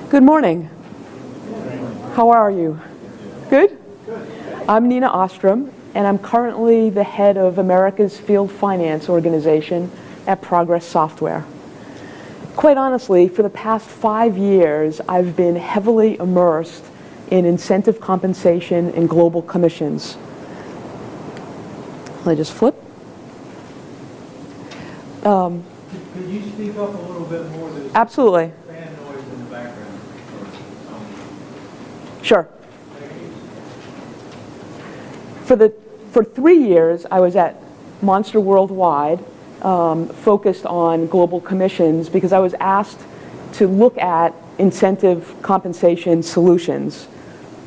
Good morning. How are you? Good? I'm Nina Ostrom, and I'm currently the head of America's Field Finance Organization at Progress Software. Quite honestly, for the past 5 years, I've been heavily immersed in incentive compensation and global commissions. Let me just flip. Could you speak up a little bit more? There's Absolutely. fan noise in the background. Sure. For 3 years, I was at Monster Worldwide, focused on global commissions because I was asked to look at incentive compensation solutions.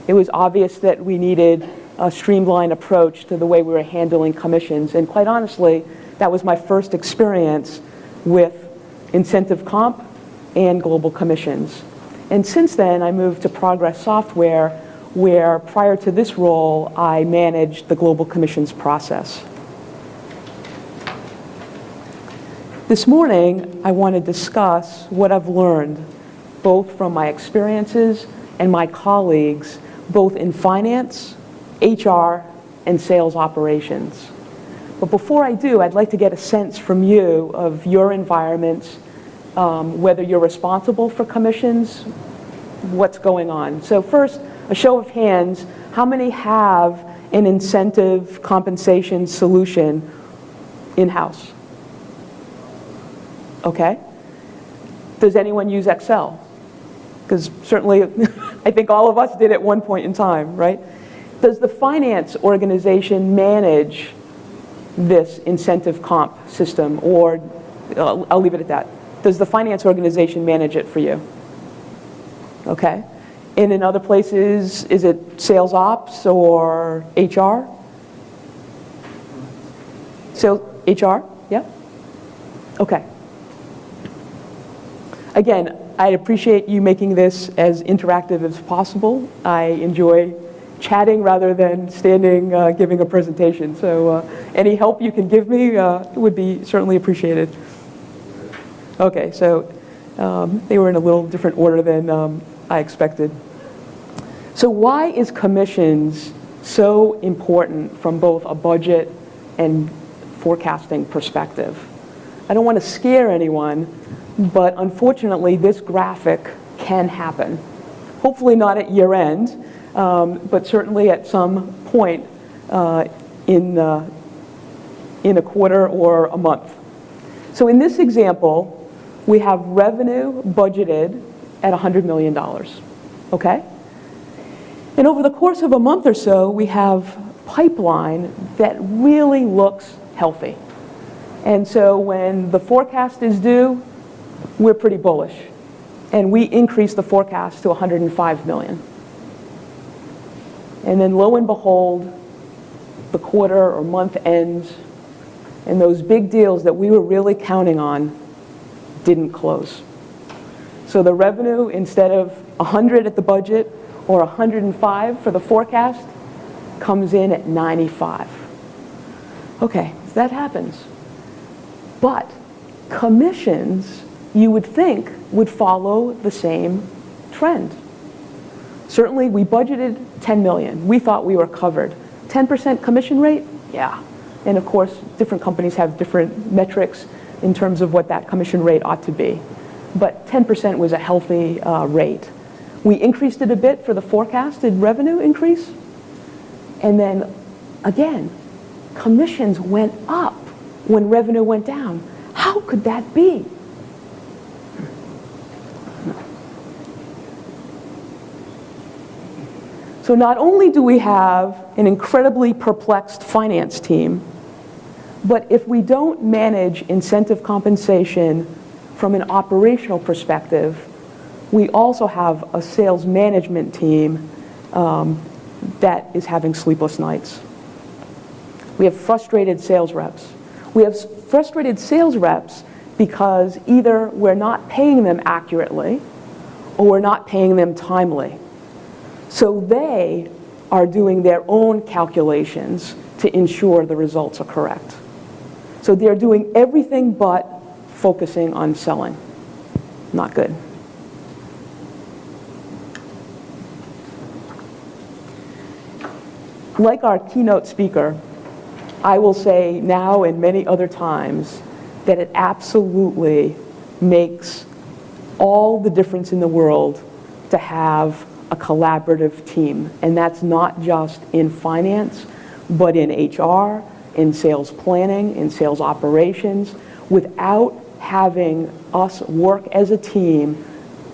It was obvious that we needed a streamlined approach to the way we were handling commissions, and quite honestly, that was my first experience with incentive comp and global commissions. And since then, I moved to Progress Software, where prior to this role, I managed the global commissions process. This morning, I want to discuss what I've learned, both from my experiences and my colleagues, both in finance, HR, and sales operations. But before I do, I'd like to get a sense from you of your environments, whether you're responsible for commissions, what's going on. So first, a show of hands, how many have an incentive compensation solution in-house? Okay. Does anyone use Excel? Because certainly, I think all of us did at one point in time, right? Does the finance organization manage this incentive comp system, or I'll leave it at that. Does the finance organization manage it for you? Okay. And in other places, is it sales ops or HR? Sales, HR? Yeah? Okay. Again, I appreciate you making this as interactive as possible. I enjoy chatting rather than standing giving a presentation. So any help you can give me would be certainly appreciated. Okay, so they were in a little different order than I expected. So why is commissions so important from both a budget and forecasting perspective? I don't want to scare anyone, but unfortunately this graphic can happen. Hopefully not at year end, but certainly at some point in a quarter or a month. So in this example, we have revenue budgeted at $100 million, okay? And over the course of a month or so, we have pipeline that really looks healthy. And so when the forecast is due, we're pretty bullish. And we increase the forecast to $105 million. And then lo and behold, the quarter or month ends, and those big deals that we were really counting on didn't close. So the revenue, instead of 100 at the budget or 105 for the forecast, comes in at 95. Okay, so that happens. But commissions, you would think, would follow the same trend. Certainly, we budgeted 10 million. We thought we were covered. 10% commission rate? Yeah. And of course, different companies have different metrics in terms of what that commission rate ought to be. But 10% was a healthy rate. We increased it a bit for the forecasted revenue increase. And then, again, commissions went up when revenue went down. How could that be? So not only do we have an incredibly perplexed finance team, but if we don't manage incentive compensation from an operational perspective, we also have a sales management team that is having sleepless nights. We have frustrated sales reps. We have frustrated sales reps because either we're not paying them accurately or we're not paying them timely. So they are doing their own calculations to ensure the results are correct. So they're doing everything but focusing on selling. Not good. Like our keynote speaker, I will say now and many other times that it absolutely makes all the difference in the world to have a collaborative team. And that's not just in finance, but in HR, in sales planning, in sales operations. Without having us work as a team,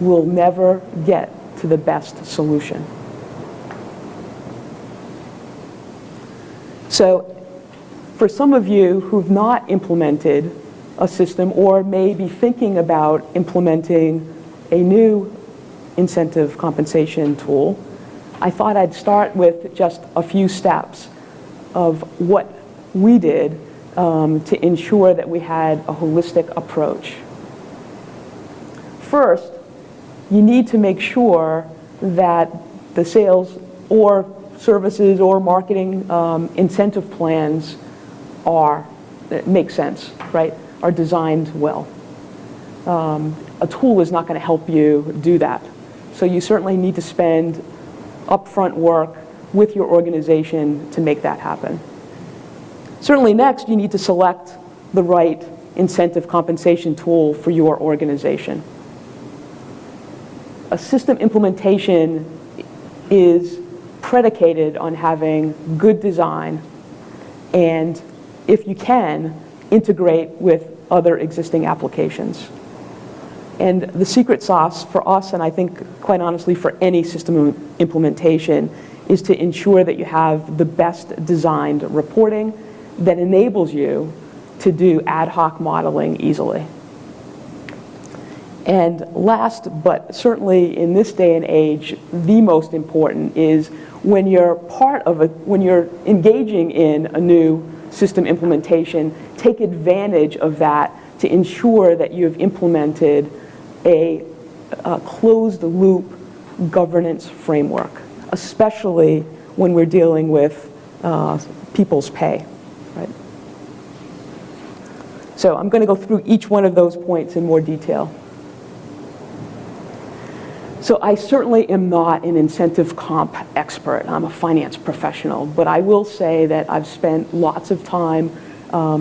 we'll never get to the best solution. So for some of you who've not implemented a system or may be thinking about implementing a new incentive compensation tool, I thought I'd start with just a few steps of what we did to ensure that we had a holistic approach. First, you need to make sure that the sales or services or marketing incentive plans make sense, right? Are designed well. A tool is not going to help you do that. So you certainly need to spend upfront work with your organization to make that happen. Certainly next, you need to select the right incentive compensation tool for your organization. A system implementation is predicated on having good design and, if you can, integrate with other existing applications. And the secret sauce for us, and I think quite honestly for any system implementation, is to ensure that you have the best designed reporting that enables you to do ad hoc modeling easily. And last, but certainly in this day and age, the most important is when you're engaging in a new system implementation, take advantage of that to ensure that you've implemented a closed loop governance framework, especially when we're dealing with people's pay, right? So I'm going to go through each one of those points in more detail. So I certainly am not an incentive comp expert. I'm a finance professional, but I will say that I've spent lots of time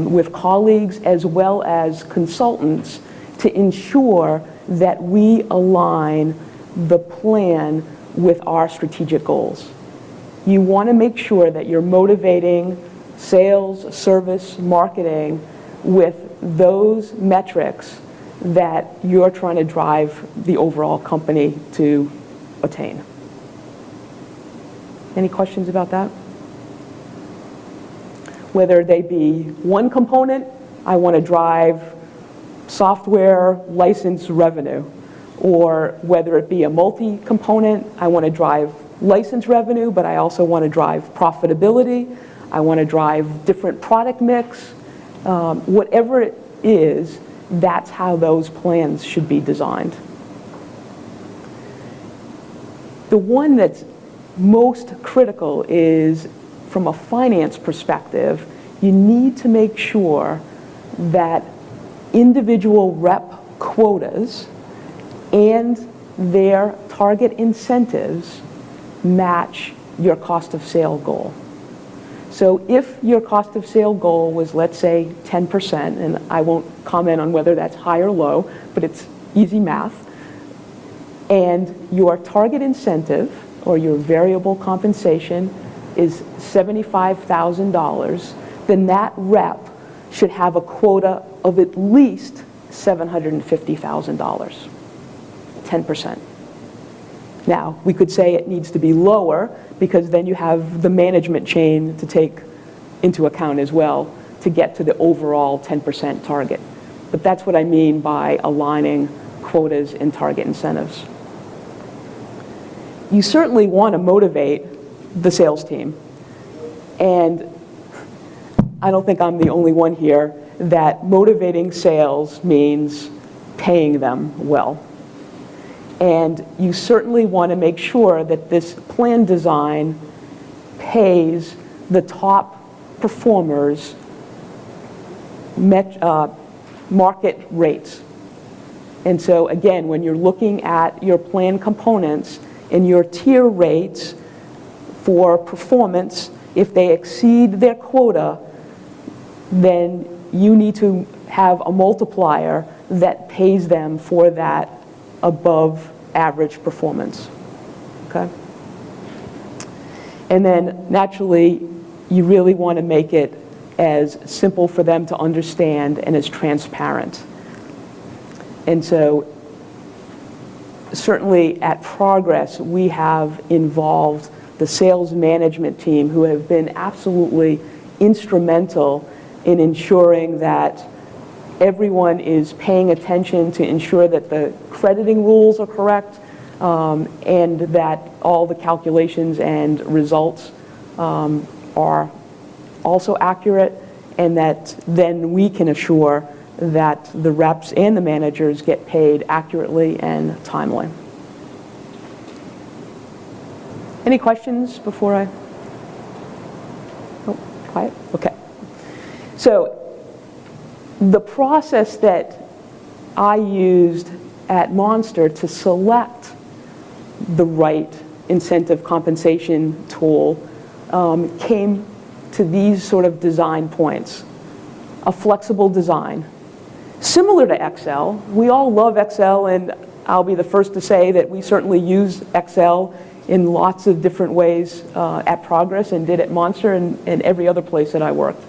with colleagues as well as consultants to ensure that we align the plan with our strategic goals. You want to make sure that you're motivating sales, service, marketing with those metrics that you're trying to drive the overall company to attain. Any questions about that? Whether they be one component, I want to drive software license revenue, or whether it be a multi-component, I want to drive license revenue, but I also want to drive profitability, I want to drive different product mix, whatever it is, that's how those plans should be designed. The one that's most critical is, from a finance perspective, you need to make sure that individual rep quotas and their target incentives match your cost of sale goal. So if your cost of sale goal was, let's say, 10%, and I won't comment on whether that's high or low, but it's easy math, and your target incentive or your variable compensation is $75,000, then that rep should have a quota of at least $750,000, 10%. Now, we could say it needs to be lower because then you have the management chain to take into account as well to get to the overall 10% target. But that's what I mean by aligning quotas and target incentives. You certainly want to motivate the sales team. And I don't think I'm the only one here that motivating sales means paying them well. And you certainly want to make sure that this plan design pays the top performers market rates. And so again, when you're looking at your plan components and your tier rates for performance, If they exceed their quota, then you need to have a multiplier that pays them for that above average performance, okay? And then naturally, you really want to make it as simple for them to understand and as transparent. And so certainly at Progress, we have involved the sales management team, who have been absolutely instrumental in ensuring that everyone is paying attention to ensure that the crediting rules are correct, and that all the calculations and results are also accurate, and that then we can assure that the reps and the managers get paid accurately and timely. Any questions before I? Oh, quiet? Okay. So the process that I used at Monster to select the right incentive compensation tool came to these sort of design points. A flexible design. Similar to Excel, we all love Excel, and I'll be the first to say that we certainly use Excel in lots of different ways at Progress, and did at Monster and every other place that I worked.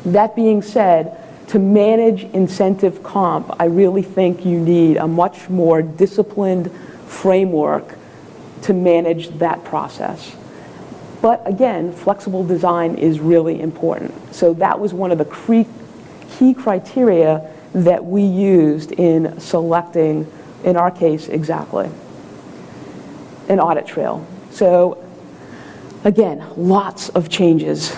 That being said, to manage incentive comp, I really think you need a much more disciplined framework to manage that process. But again, flexible design is really important. So that was one of the key criteria that we used in selecting, in our case exactly, an audit trail. So again, lots of changes.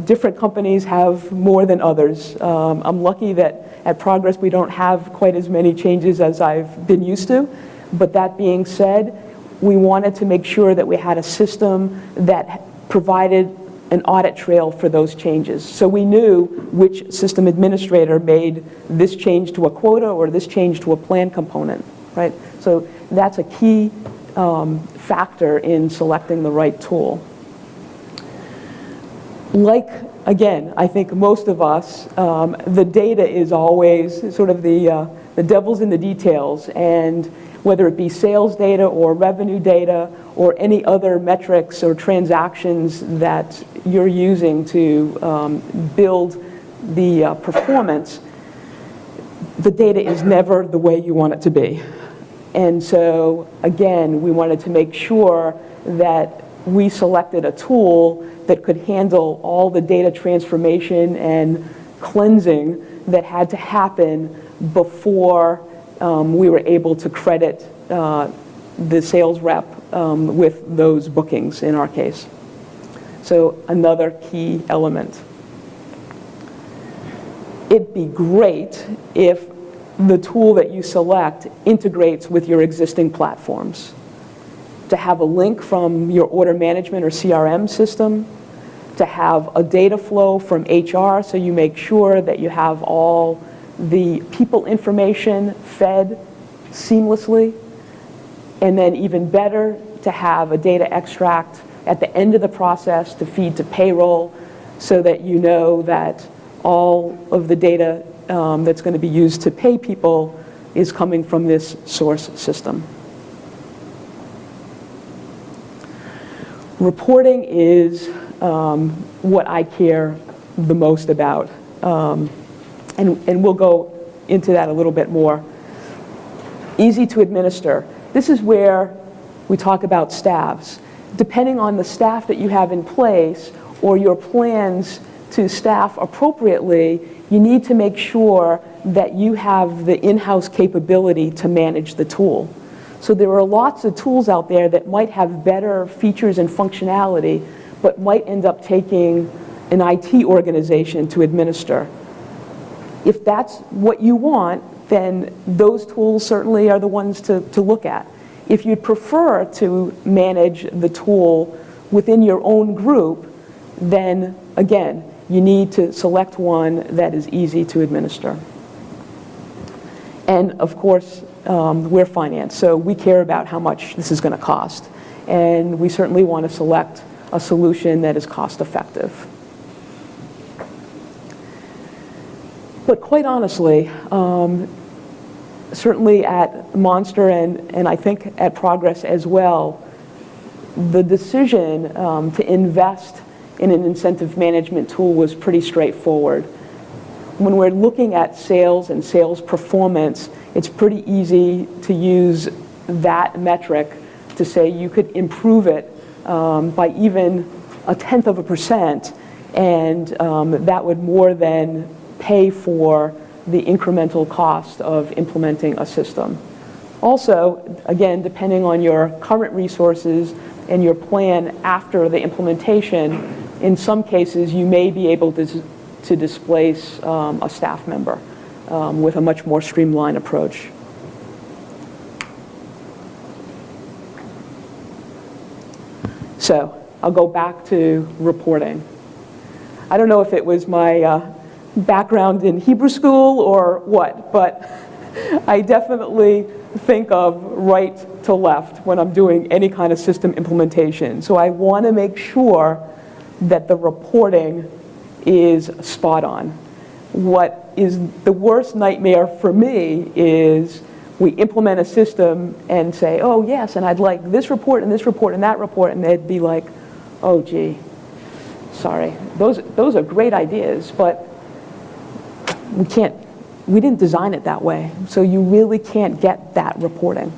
Different companies have more than others. I'm lucky that at Progress we don't have quite as many changes as I've been used to. But that being said, we wanted to make sure that we had a system that provided an audit trail for those changes. So we knew which system administrator made this change to a quota or this change to a plan component, right? So that's a key factor in selecting the right tool. Like, again, I think most of us, the data is always sort of the devil's in the details, and whether it be sales data or revenue data or any other metrics or transactions that you're using to build the performance, the data is never the way you want it to be. And so, again, we wanted to make sure that we selected a tool that could handle all the data transformation and cleansing that had to happen before we were able to credit the sales rep with those bookings in our case. So another key element. It'd be great if the tool that you select integrates with your existing platforms. To have a link from your order management or CRM system, to have a data flow from HR so you make sure that you have all the people information fed seamlessly, and then even better to have a data extract at the end of the process to feed to payroll so that you know that all of the data that's going to be used to pay people is coming from this source system. Reporting is what I care the most about. And we'll go into that a little bit more. Easy to administer. This is where we talk about staffs. Depending on the staff that you have in place or your plans to staff appropriately, you need to make sure that you have the in-house capability to manage the tool. So there are lots of tools out there that might have better features and functionality, but might end up taking an IT organization to administer. If that's what you want, then those tools certainly are the ones to look at. If you prefer to manage the tool within your own group, then again, you need to select one that is easy to administer. And of course, we're finance, so we care about how much this is going to cost. And we certainly want to select a solution that is cost effective. But quite honestly, certainly at Monster and I think at Progress as well, the decision to invest in an incentive management tool was pretty straightforward. When we're looking at sales and sales performance, it's pretty easy to use that metric to say you could improve it by even 0.1%, and that would more than pay for the incremental cost of implementing a system. Also, again, depending on your current resources and your plan after the implementation, in some cases you may be able to displace a staff member with a much more streamlined approach. So I'll go back to reporting. I don't know if it was my background in Hebrew school or what, but I definitely think of right to left when I'm doing any kind of system implementation. So I want to make sure that the reporting is spot on. What is the worst nightmare for me is we implement a system and say, oh yes, and I'd like this report and this report and that report, and they'd be like, oh gee, sorry, those are great ideas, but we didn't design it that way, so you really can't get that reporting.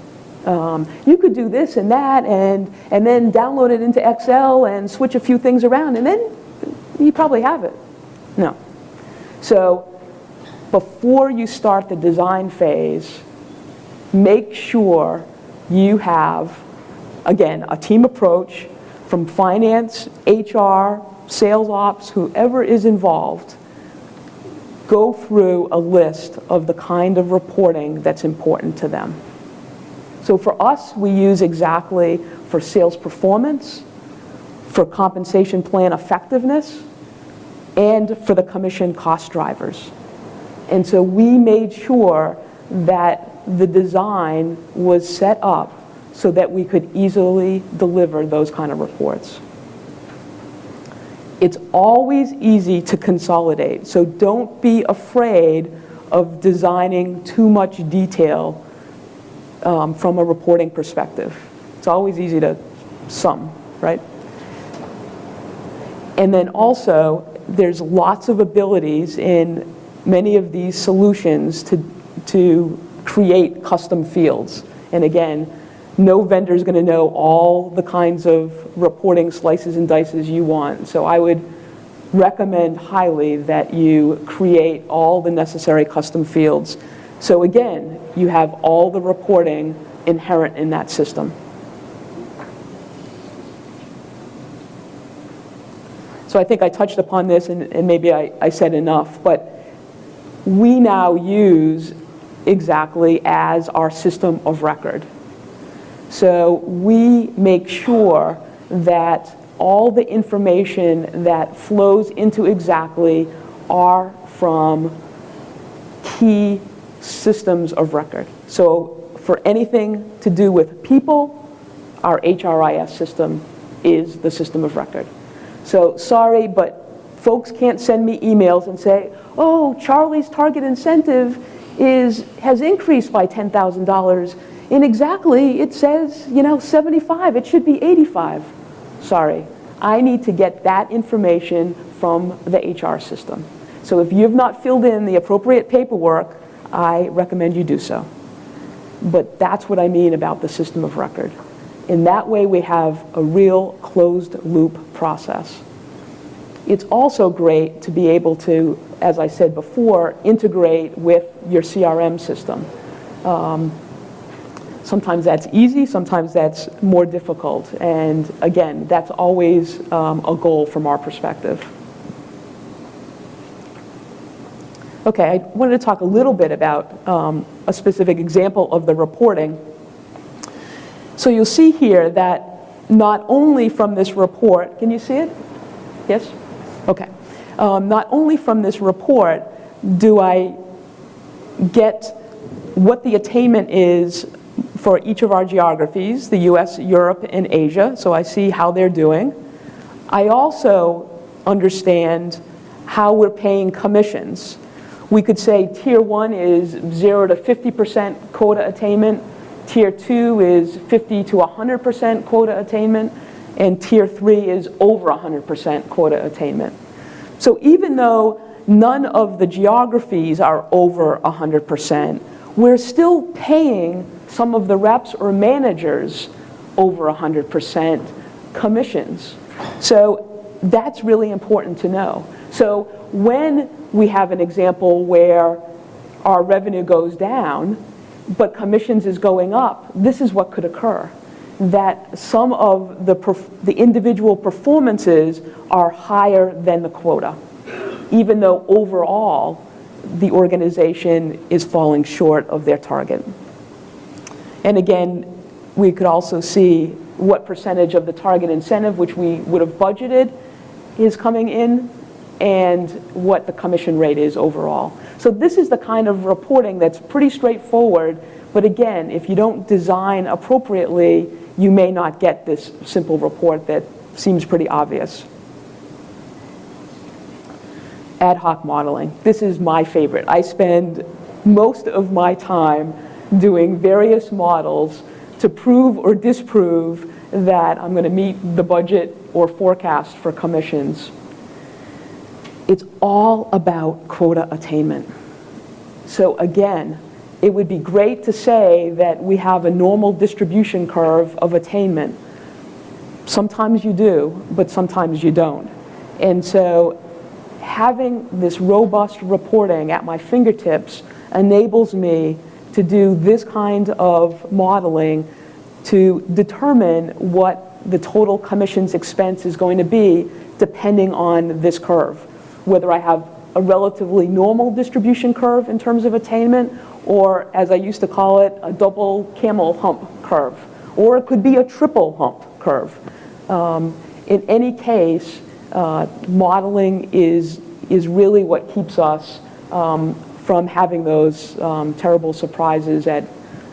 You could do this and that and then download it into Excel and switch a few things around, and then you probably have it. No. So before you start the design phase, make sure you have, again, a team approach from finance, HR, sales ops, whoever is involved. Go through a list of the kind of reporting that's important to them. So for us, we use exactly for sales performance, for compensation plan effectiveness, and for the commission cost drivers. And so we made sure that the design was set up so that we could easily deliver those kind of reports. It's always easy to consolidate, so don't be afraid of designing too much detail from a reporting perspective. It's always easy to sum, right? And then also, there's lots of abilities in many of these solutions to create custom fields. And again, no vendor is going to know all the kinds of reporting slices and dices you want. So I would recommend highly that you create all the necessary custom fields. So again, you have all the reporting inherent in that system. So I think I touched upon this, and maybe I said enough, but we now use exactly as our system of record. So we make sure that all the information that flows into exactly are from key systems of record. So for anything to do with people, our HRIS system is the system of record. So sorry, but folks can't send me emails and say, oh, Charlie's target incentive has increased by $10,000. And exactly, it says, 75, it should be 85. Sorry, I need to get that information from the HR system. So if you've not filled in the appropriate paperwork, I recommend you do so. But that's what I mean about the system of record. In that way, we have a real closed loop process. It's also great to be able to, as I said before, integrate with your CRM system. Sometimes that's easy, sometimes that's more difficult. And again, that's always a goal from our perspective. Okay, I wanted to talk a little bit about a specific example of the reporting. So you'll see here that not only from this report, can you see it? Yes? Okay. Not only from this report do I get what the attainment is for each of our geographies, the US, Europe, and Asia, so I see how they're doing. I also understand how we're paying commissions. We could say Tier 1 is 0 to 50% quota attainment, Tier 2 is 50 to 100% quota attainment, and Tier 3 is over 100% quota attainment. So even though none of the geographies are over 100%, we're still paying some of the reps or managers over 100% commissions. So that's really important to know. So when we have an example where our revenue goes down, but commissions is going up, this is what could occur. That some of the individual performances are higher than the quota, even though overall the organization is falling short of their target. And again, we could also see what percentage of the target incentive, which we would have budgeted, is coming in, and what the commission rate is overall. So this is the kind of reporting that's pretty straightforward, but again, if you don't design appropriately, you may not get this simple report that seems pretty obvious. Ad hoc modeling. This is my favorite. I spend most of my time doing various models to prove or disprove that I'm going to meet the budget or forecast for commissions. It's all about quota attainment. So again, it would be great to say that we have a normal distribution curve of attainment. Sometimes you do, but sometimes you don't. And so having this robust reporting at my fingertips enables me to do this kind of modeling to determine what the total commissions expense is going to be depending on this curve. Whether I have a relatively normal distribution curve in terms of attainment, or as I used to call it, a double camel hump curve, or it could be a triple hump curve. In any case, modeling is really what keeps us from having those terrible surprises at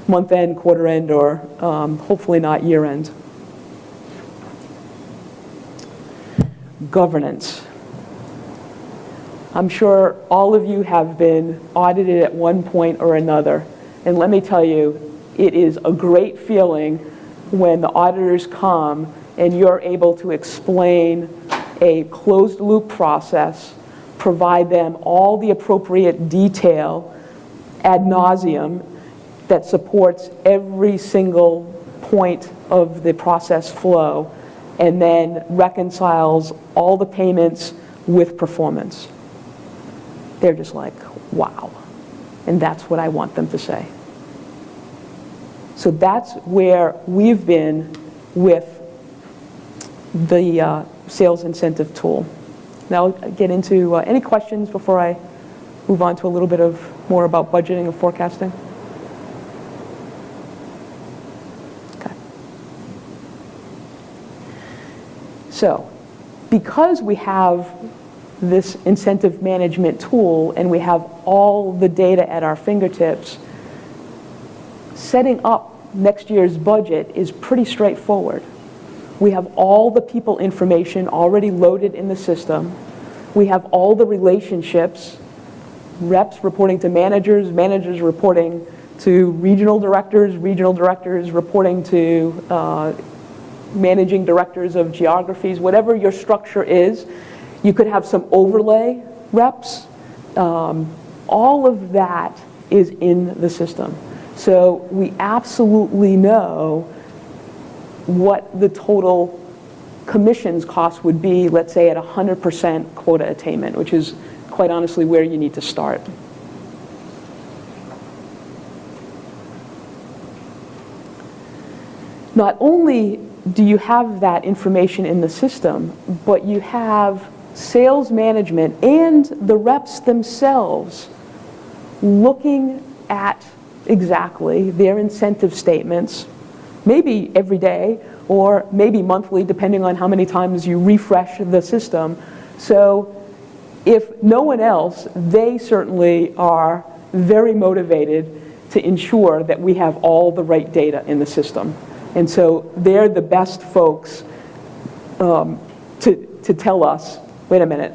month end, quarter end, or hopefully not year end. Governance. I'm sure all of you have been audited at one point or another, and let me tell you, it is a great feeling when the auditors come and you're able to explain a closed loop process, provide them all the appropriate detail ad nauseum that supports every single point of the process flow, and then reconciles all the payments with performance. They're just like, wow. And that's what I want them to say. So that's where we've been with the sales incentive tool. Now I'll get into any questions before I move on to a little bit more about budgeting and forecasting. Okay. So, because we have this incentive management tool and we have all the data at our fingertips, setting up next year's budget is pretty straightforward. We have all the people information already loaded in the system. We have all the relationships, reps reporting to managers, managers reporting to regional directors reporting to managing directors of geographies. Whatever your structure is, you could have some overlay reps. All of that is in the system. So we absolutely know what the total commissions cost would be, let's say at 100% quota attainment, which is quite honestly where you need to start. Not only do you have that information in the system, but you have sales management and the reps themselves looking at exactly their incentive statements, maybe every day or maybe monthly, depending on how many times you refresh the system. So if no one else, they certainly are very motivated to ensure that we have all the right data in the system. And so they're the best folks to to tell us, wait a minute,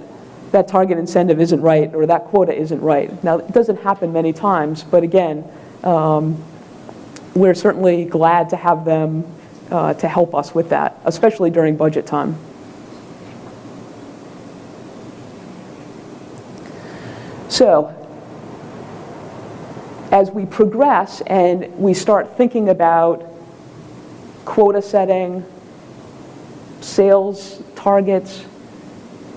that target incentive isn't right, or that quota isn't right. Now, it doesn't happen many times, but again, we're certainly glad to have them to help us with that, especially during budget time. So, as we progress and we start thinking about quota setting, sales targets,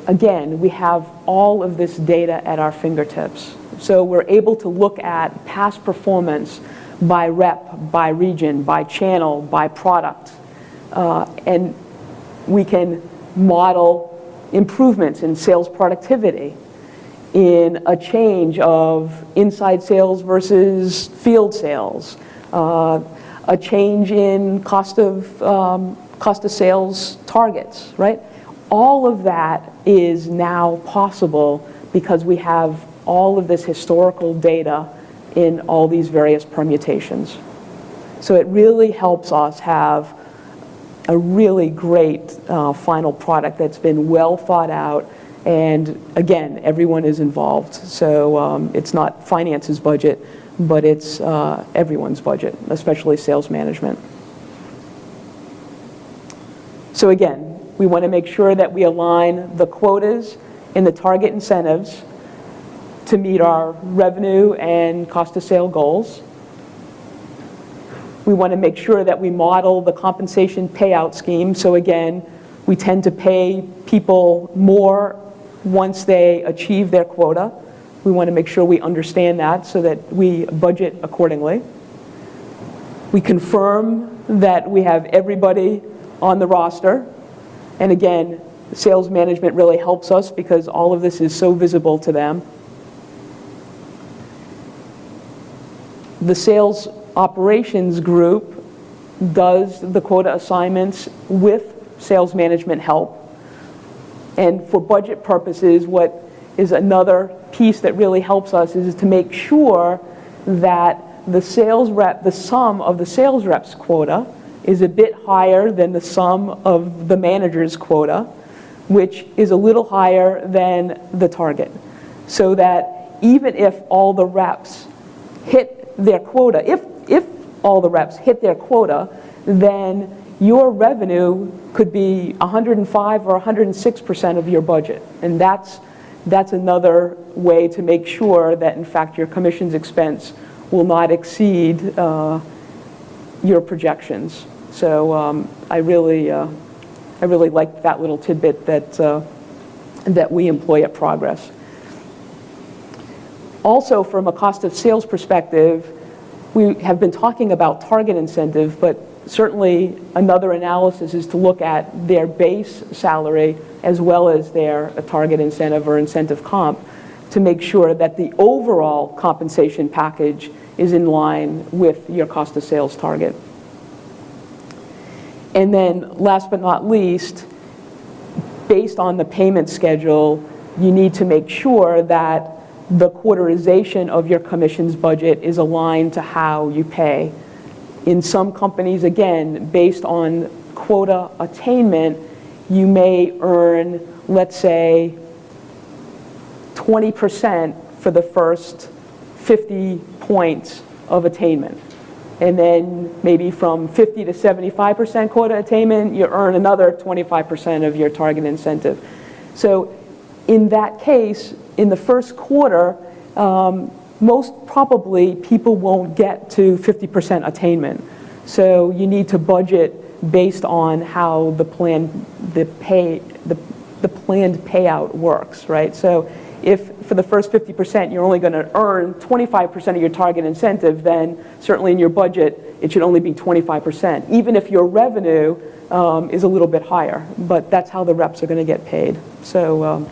again, we have all of this data at our fingertips. So we're able to look at past performance by rep, by region, by channel, by product, and we can model improvements in sales productivity, in a change of inside sales versus field sales, a change in cost of sales targets, right? All of that is now possible because we have all of this historical data in all these various permutations. So it really helps us have a really great final product that's been well thought out, and again, everyone is involved. So it's not finance's budget, but it's everyone's budget, especially sales management. So again, we want to make sure that we align the quotas and the target incentives to meet our revenue and cost of sale goals. We want to make sure that we model the compensation payout scheme. So again, we tend to pay people more once they achieve their quota. We want to make sure we understand that so that we budget accordingly. We confirm that we have everybody on the roster. And again, sales management really helps us because all of this is so visible to them. The sales operations group does the quota assignments with sales management help. And for budget purposes, what is another piece that really helps us is to make sure that the sum of the sales rep's quota is a bit higher than the sum of the manager's quota, which is a little higher than the target. So that even if all the reps hit their quota, if all the reps hit their quota, then your revenue could be 105 or 106% of your budget. And that's another way to make sure that, in fact, your commissions expense will not exceed your projections. So I really like that little tidbit that we employ at Progress. Also, from a cost of sales perspective, we have been talking about target incentive, but certainly another analysis is to look at their base salary as well as their target incentive or incentive comp to make sure that the overall compensation package is in line with your cost of sales target. And then last but not least, based on the payment schedule, you need to make sure that the quarterization of your commissions budget is aligned to how you pay. In some companies, again, based on quota attainment, you may earn, let's say, 20% for the first 50 points of attainment. And then maybe from 50 to 75% quota attainment, you earn another 25% of your target incentive. So in that case, in the first quarter, most probably people won't get to 50% attainment. So you need to budget based on how the planned payout works, right? So if for the first 50% you're only going to earn 25% of your target incentive, then certainly in your budget it should only be 25%, even if your revenue is a little bit higher. But that's how the reps are going to get paid. So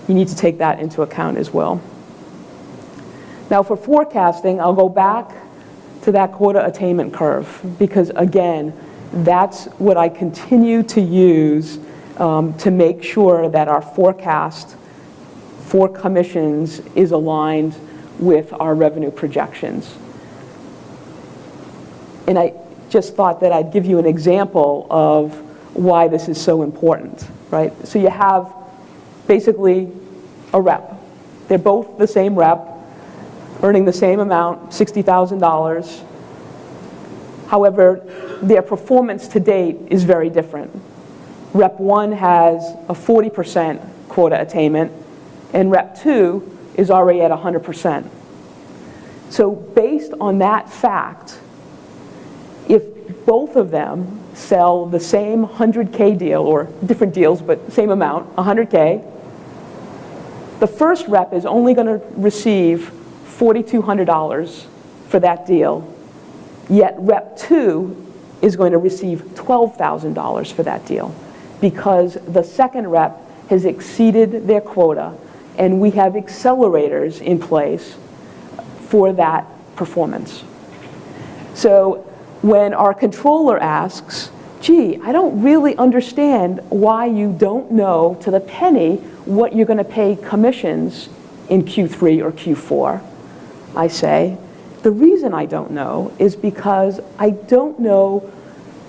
you need to take that into account as well. Now for forecasting, I'll go back to that quota attainment curve because, again, that's what I continue to use to make sure that our forecast for commissions is aligned with our revenue projections. And I just thought that I'd give you an example of why this is so important. right? So you have basically a rep. They're both the same rep, earning the same amount, $60,000. However, their performance to date is very different. Rep 1 has a 40% quota attainment, and Rep 2 is already at 100%. So based on that fact, if both of them sell the same 100K deal, or different deals, but same amount, 100K, the first rep is only going to receive $4,200 for that deal, yet Rep 2 is going to receive $12,000 for that deal because the second rep has exceeded their quota, and we have accelerators in place for that performance. So when our controller asks, gee, I don't really understand why you don't know to the penny what you're going to pay commissions in Q3 or Q4, I say, the reason I don't know is because I don't know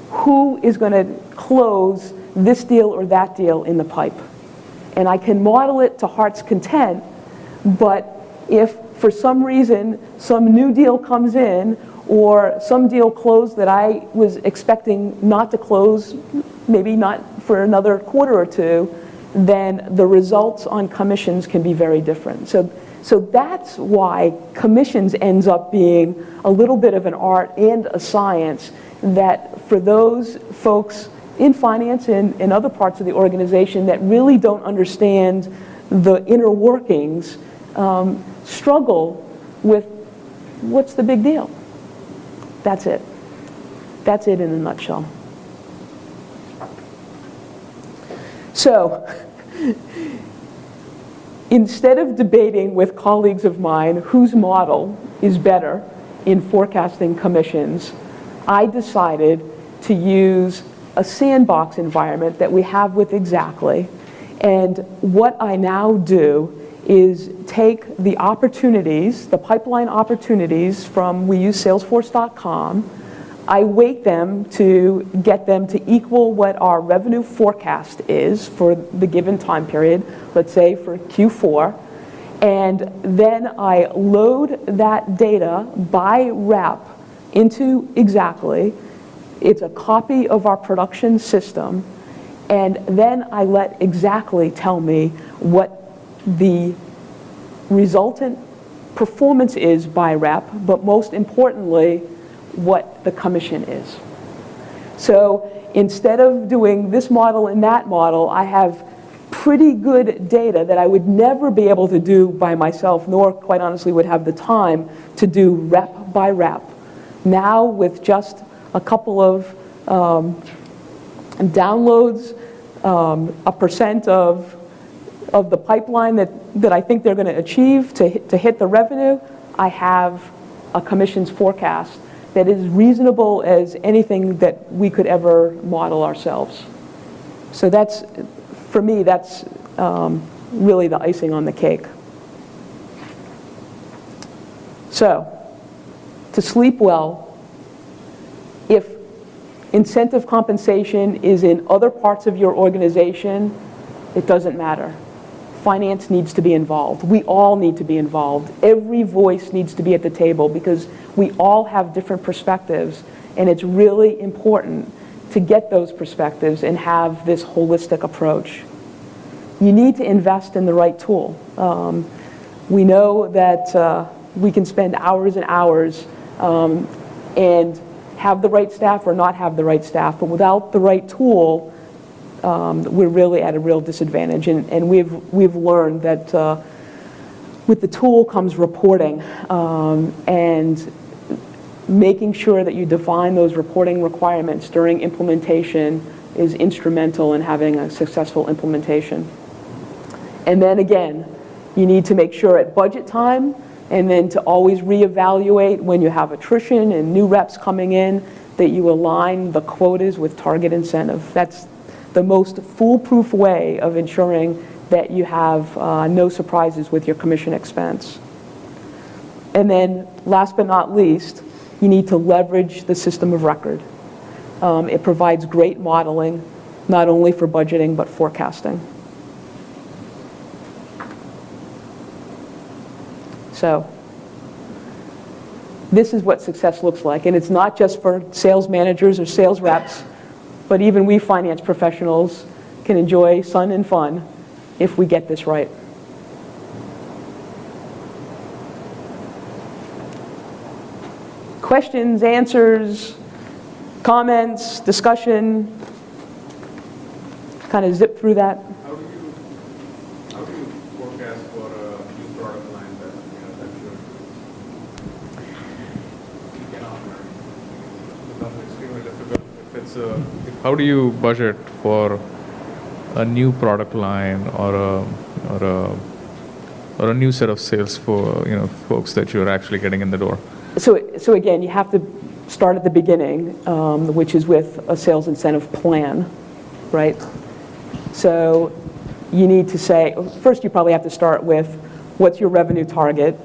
who is going to close this deal or that deal in the pipe. And I can model it to heart's content, but if for some reason some new deal comes in or some deal closed that I was expecting not to close, maybe not for another quarter or two, then the results on commissions can be very different. So that's why commissions ends up being a little bit of an art and a science that for those folks in finance and other parts of the organization that really don't understand the inner workings struggle with what's the big deal. That's it. That's it in a nutshell. So, instead of debating with colleagues of mine whose model is better in forecasting commissions, I decided to use a sandbox environment that we have with Exactly. And what I now do is take the opportunities, the pipeline opportunities from, we use Salesforce.com, I weight them to get them to equal what our revenue forecast is for the given time period, let's say for Q4, and then I load that data by rep into Exactly. It's a copy of our production system, and then I let Exactly tell me what the resultant performance is by rep, but most importantly, what the commission is. So instead of doing this model and that model, I have pretty good data that I would never be able to do by myself, nor quite honestly would have the time to do rep by rep. Now with just a couple of downloads, a percent of the pipeline that I think they're going to achieve to hit the revenue, I have a commissions forecast that is reasonable as anything that we could ever model ourselves. So that's, for me, that's really the icing on the cake. So, to sleep well, if incentive compensation is in other parts of your organization, it doesn't matter. Finance needs to be involved. We all need to be involved. Every voice needs to be at the table because we all have different perspectives, and it's really important to get those perspectives and have this holistic approach. You need to invest in the right tool. We know that we can spend hours and hours and have the right staff or not have the right staff, but without the right tool, we're really at a real disadvantage. And we've learned that with the tool comes reporting, and making sure that you define those reporting requirements during implementation is instrumental in having a successful implementation. And then again, you need to make sure at budget time, and then to always reevaluate when you have attrition and new reps coming in, that you align the quotas with target incentive. That's the most foolproof way of ensuring that you have no surprises with your commission expense. And then last but not least, you need to leverage the system of record. It provides great modeling. not only for budgeting but forecasting. So this is what success looks like, and it's not just for sales managers or sales reps, but even we finance professionals can enjoy sun and fun if we get this right. Questions, answers, comments, discussion, kind of zip through that. How do you forecast for a new product line that that should becomes extremely difficult if it's how do you budget for a new product line or a new set of sales for folks that you're actually getting in the door? So again, you have to start at the beginning, which is with a sales incentive plan, right? So you need to say, first you probably have to start with what's your revenue target,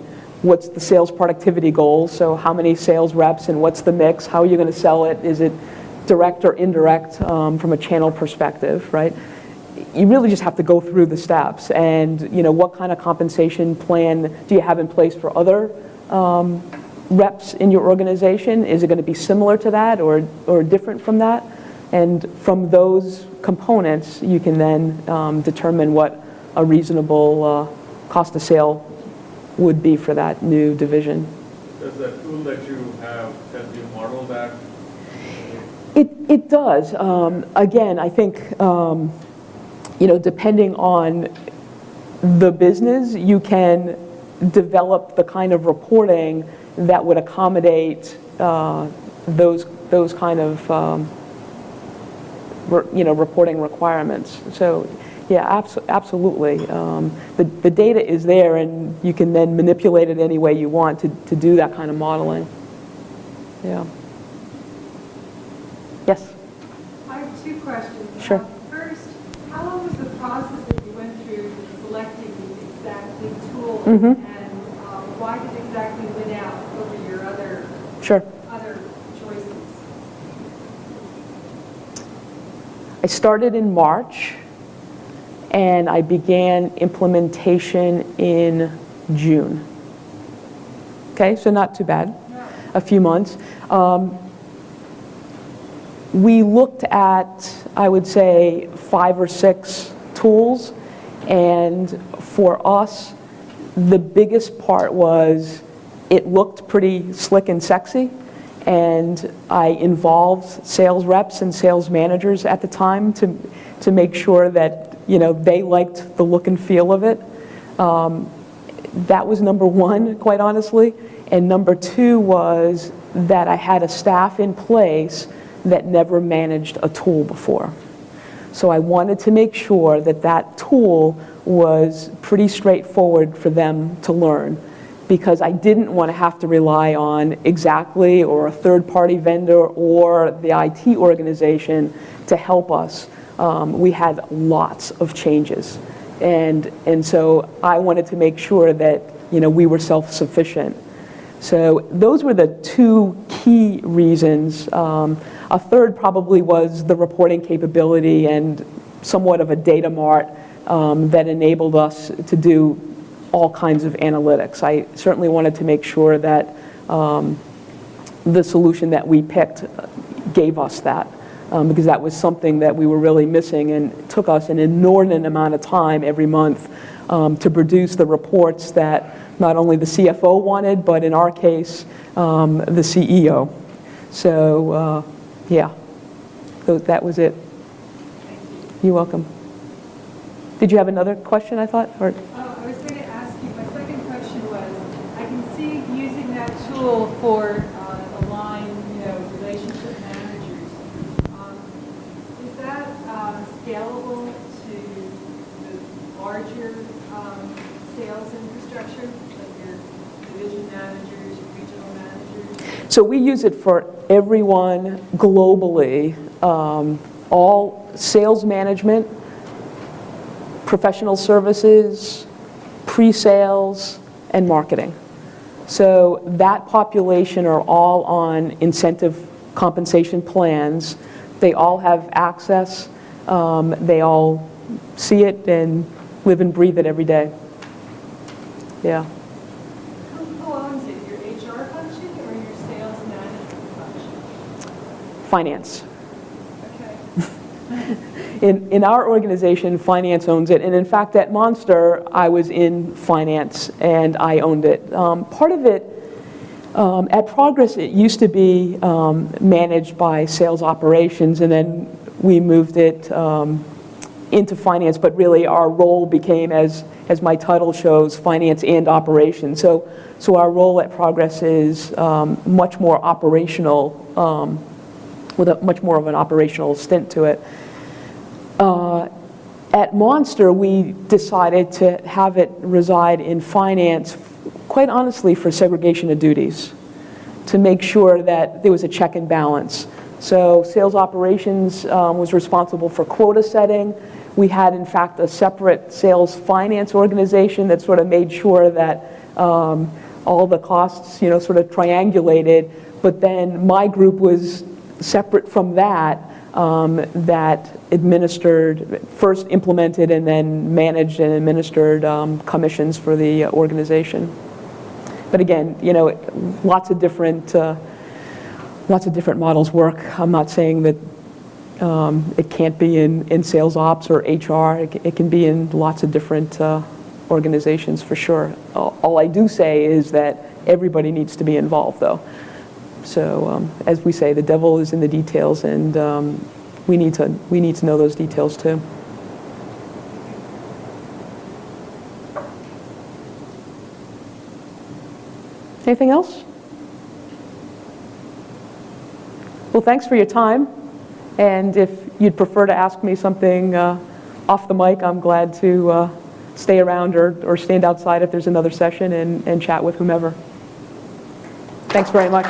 what's the sales productivity goal, so how many sales reps and what's the mix, how are you going to sell it, is it direct or indirect from a channel perspective, right? You really just have to go through the steps and what kind of compensation plan do you have in place for other reps in your organization? Is it going to be similar to that or different from that? And from those components, you can then determine what a reasonable cost of sale would be for that new division. Does that tool that you have help you model that? It does. Again, I think depending on the business, you can develop the kind of reporting that would accommodate those kind of reporting requirements. So yeah, absolutely. The data is there, and you can then manipulate it any way you want to do that kind of modeling. Yeah. Yes? I have two questions. Sure. First, how long was the process that you went through selecting the exactly tool, Mm-hmm. and why did exactly win out over your other choices? I started in March, and I began implementation in June. Okay, so not too bad, a few months. We looked at, I would say, 5 or 6 tools, and for us, the biggest part was it looked pretty slick and sexy, and I involved sales reps and sales managers at the time to make sure that they liked the look and feel of it. That was number one, quite honestly, and number two was that I had a staff in place that never managed a tool before. So I wanted to make sure that that tool was pretty straightforward for them to learn, because I didn't want to have to rely on Exactly or a third-party vendor or the IT organization to help us. We had lots of changes, and so I wanted to make sure that we were self-sufficient. So those were the two key reasons. A third probably was the reporting capability and somewhat of a data mart that enabled us to do all kinds of analytics. I certainly wanted to make sure that the solution that we picked gave us that, because that was something that we were really missing, and it took us an inordinate amount of time every month to produce the reports that not only the CFO wanted, but in our case, the CEO. So yeah, so that was it. You're welcome. Did you have another question, I thought? Or? I was going to ask you, my second question was, I can see using that tool for align, relationship managers. Is that scalable to the larger sales infrastructure, like your division managers, your regional managers? So we use it for everyone globally, all sales management, professional services, pre-sales, and marketing. So that population are all on incentive compensation plans. They all have access They all see it and live and breathe it every day. Yeah. Who owns it, your HR function or your sales management function? Finance. Okay. In our organization, finance owns it. And in fact, at Monster, I was in finance and I owned it. Part of it, at Progress, it used to be managed by sales operations, and then we moved it into finance, but really our role became, as my title shows, finance and operations. So our role at Progress is much more operational, with a much more of an operational stint to it. At Monster, we decided to have it reside in finance, quite honestly, for segregation of duties, to make sure that there was a check and balance. So sales operations was responsible for quota setting. We had, in fact, a separate sales finance organization that sort of made sure that all the costs, sort of triangulated. But then my group was separate from that, that administered, first implemented and then managed and administered commissions for the organization. But again, lots of different models work. I'm not saying that it can't be in sales ops or HR. It can be in lots of different organizations for sure. All I do say is that everybody needs to be involved, though. So as we say, the devil is in the details, and we need to know those details too. Anything else? Well, thanks for your time. And if you'd prefer to ask me something off the mic, I'm glad to stay around or stand outside if there's another session and chat with whomever. Thanks very much.